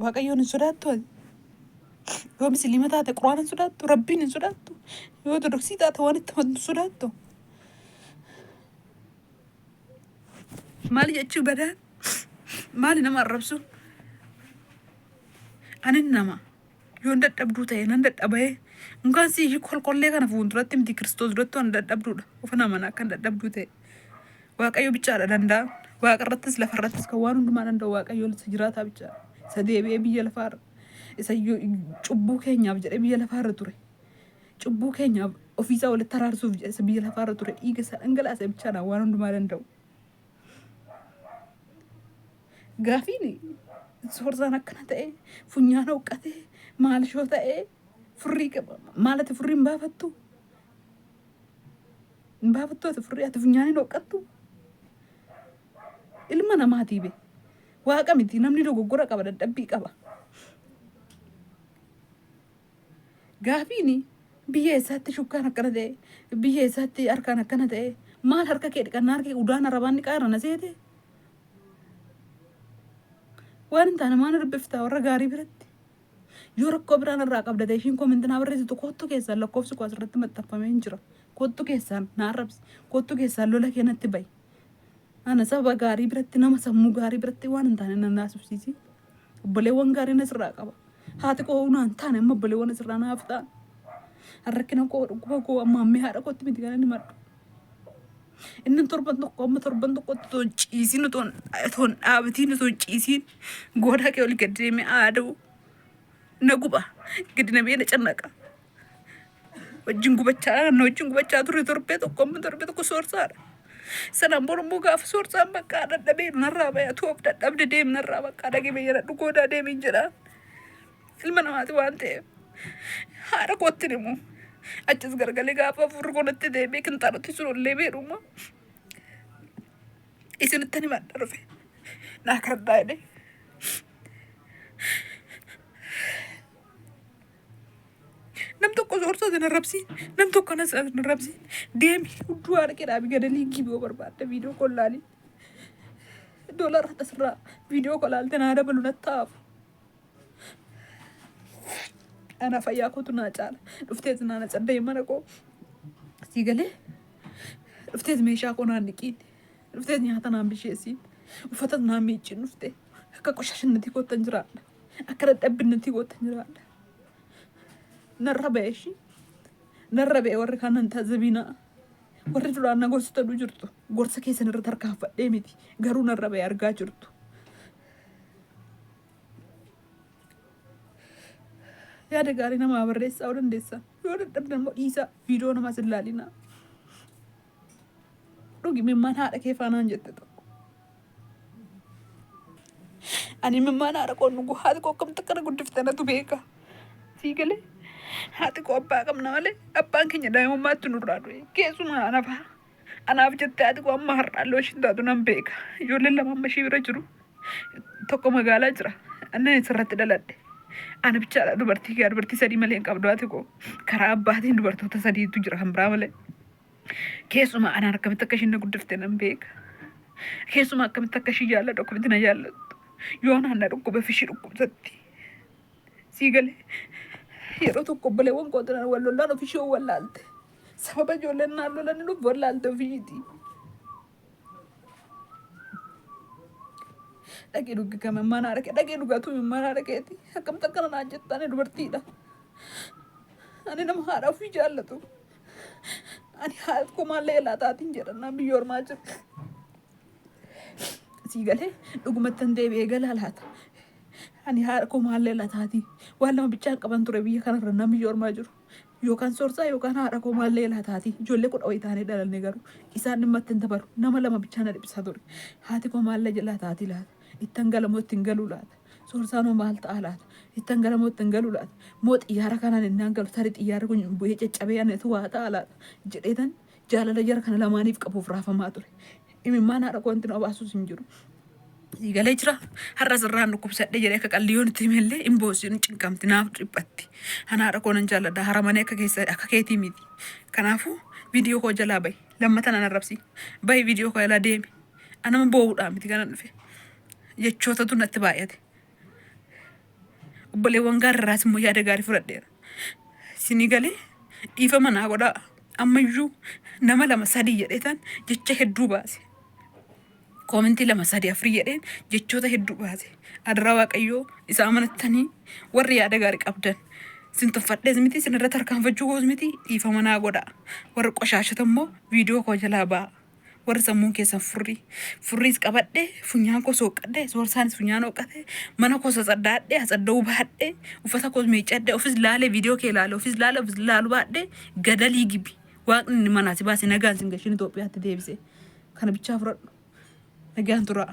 waaqayyoon hin sodaattu ati. Yoo musliima taate quraana hin sodaattu, rabbiin hin sodaattu. Yoo ortodoksii taate waan itti amantu hin sodaattu. Maali jechuu badaan? Maali nama arrabsu? Ani nama yoon dadhabduu ta'e nan dadhabee mukaan si kolkollee kana fuulduratti miti Kiristoos duratti waan dadhabduudha. Ofa nama akkan dadhabduu ta'e waaqayyo bichaadha danda'a. Waaqa irrattis lafa irrattis kan waan hundumaa danda'u waaqayyo isa jiraataa bichaadha. Isa deebi'ee biyya lafaarra isa cubbuu keenyaaf jedhee biyya lafaarra ture. Cubbuu keenyaaf ofiisaa walitti araarsuuf jedhee biyya lafaarra ture. Dhiiga isaa dhangalaasee bichaadha waan hundumaa danda'u. Gaafiin soorsaan akkana ta'e funyaan hoqqatee maalishoo ta'ee furrii qaba. Maalati furrii hin baafattu? Hin baafattu ati furrii ati funyaan hin hoqqattu? Ilma namaatii be. Waaqa miti namni dogoggora qaba dadhabbii qaba. Gaafiin biyya eessaatti shukkaan akkana ta'e biyya eessaatti harkaan akkana ta'e maal harka kee dhiqannaa harka udaan arabaan dhiqaa na seete? Waan hin taane maal dubbiftaa warra gaarii biratti? Yoo rakkoo biraan irraa qabda ta'e ishiin koomentinaa barreessitu kottu keessaan lakkoofsi koo asirratti maxxanfamee hin jira. Kottu keessaan na arrabsi. Kottu keessaan lola keenatti bayi. Ana saba gaarii biratti nama sammuu gaarii biratti waan hin taane nan naasufsiisi. Obboleewwan gaarii asirraa qaba. Haati koo naan taane amma obboleewwan asirraa naaf ta'an. Harrakkina koo dhukkuba koo amma ammee haadha kootti miti kana ni maddu. Inni torban tokko amma torban tokkotti toon ciisiin toon dhaabatiin toon ciisiin goodaa kee oli gadi deemee aada'u na guba gadi na beela cannaqa. Wajjin gubachaa ture torbee tokko amma torbee tokko soorsaadha. Sanaan borommoo gaafa soorsaan bakka dadhabee narraa bayatu of dadhabde deem narraa bakka dhagee beeyyaadha dhugoodaa deemiin jedha. Ilma namaati waan ta'eef haadha kootti himu. Achis gargalee gaafa furgoonatti deemee kintaanatti sunollee beeruma. Isinitti ni madda dhufe. Naa kadhaa jedhee. Nam tokko soorsaa sana rabsiin. Nam tokko na sana rabsiin. Deemi hudduu haadha kedhaabi gadalii giboo barbaadda viidiyoo kollaalii. Doolara tasirraa viidiyoo kollaalte naa dabalu nattaafu. Ana fayyaa kootu naa caala. Dhuftees naana cadday mana koo. Sii galee. Dhuftees meeshaa koo naan dhiqiin. Dhuftees nyaata naan bisheessiin. Uffatas naan miicciin dhuftee. Akka qoshashinnatii koottan jiraadha. Akka dadhabbinnatti koottan jiraadha. Narra ba'e ishii. Narra ba'e warri kanan taazabinaa. Warri duraan na gorsitadhu jirtu. Gorsa keessan irratti harkaanfadhee miti. Garuu narra ba'e argaa jirtu. Yaada gaarii namaa barreessaa dandeessa. Yoo dadhabdan immoo dhiisaa viidiyoo namaas hin ilaalinaa. Dhugi mimmaan haadha kee faanaan jette tokko. Ani mimmaan haadha koo nugu haati koo akkamitti akkana guddiftee natu beeka. Sii galee haati koo abbaa qabna malee abbaan keenya daa'imummaatti nurraa du'e. Keessumaa anaaf jettee haati koo amma har'aalloo ishiin taatu nan beeka. Ijoolleen lama amma ishee bira jiru. Tokko magaalaa jira. Annan isirratti dhaladhe. Ana bichaadha dubartii sadii malee hin qabdu haati koo. Karaa abbaatiin dubartoota sadiitu jira kan biraa malee. Keessumaa anaan akkamitti akka isheen na guddiftee nan beeka. Keessumaa akkamitti akka ishee jaalladhu akkamitti na jaallattu. Yoo naanna dhukkuba fishii dhukkubsatti. Sii galee yeroo tokko obboleewwan kootan wal lollaan ofishee wallaalte. Sababa ijoolleen naan lolan nuuf wallaalte ofishiiti. Dhaqee dhugi kama mana arake dhaqee dhugatu mana arakeeti akkamitti akkana naan jettaan dubartiidha. Ani nama haadha ofii jaallatu. Ani haadha koo maallee laataatiin jedhannaa biyya ormaa jiru. Sii galee dhugumattan deebi'ee galaa laata. Ani haadha koo maallee laataatii waan lama bichaan qaban ture biyya kanarra namni biyya ormaa jiru. Yookaan soorsaa yookaan haadha koo maallee laataatii ijoollee kudha wayii taanee dhalanne garuu isaan dhimma ittiin dabaru nama lama bichaan dhibsaa ture. Haati koo maallee laataatii laata. Ittan galamoo ittiin galuu laata. Soorsaanoo maal ta'a laata. Ittan galamoo ittiin galuu laata. Moo xiyyaara kanaan innaan galu tarii xiyyaara kun bu'ee caccabee aneetu waa ta'a laata. Jedheetan jaalala jara kana lamaaniif qabuuf raafamaa ture. Imimmaan haadha koo wanti na obaasus hin jiru. Sii galee jira. Har'a sirraan dhukkubsadhee jedhee akka qalliyoon itti himellee hin boosiin cinqamti naaf dhiphatti. Ana haadha koo nan jaalladha. Haramanii akka keetii miti. Kanaafuu viidiyoo koo jalaa bahi. Lammata nan arrabsi. Bahi viidiyoo koo jalaa deemi. Anama boo'uudhaan miti kana dhufe. Jechootatu natti baay'ate. obboleewwan gaarraas immoo yaada gaarii fudhadheera. Isinii galee dhiifama naa godhaa. Ammayyuu nama 2-3 jedheetan jecha hedduu baase. Koomentii 2-3-4 jedheen jechoota hedduu baase. Adaraa Waaqayyoo isa amanattanii warri yaada gaarii qabdan. Isin tuffadhees miti isin irratti harkaanfachuu goos miti dhiifama naa godhaa. Warri qoshaashota immoo viidiyoo koo jalaa ba'a. Warri sammuun keessan furriis qabadhee funyaan koo sooqqadhee soorsaanis funyaan hooqqatee mana koo sassaddaadhee hasadda'uu baadhee uffata koos miiccadhee ofis laalee viidiyoo kee laalee ofis laalu baadhee gadalii gibi. Waaqni manaa si baasee nagaan sin gashin Itoophiyaatti deebisee kana bichaa fudhadhu. Nagaan turaa.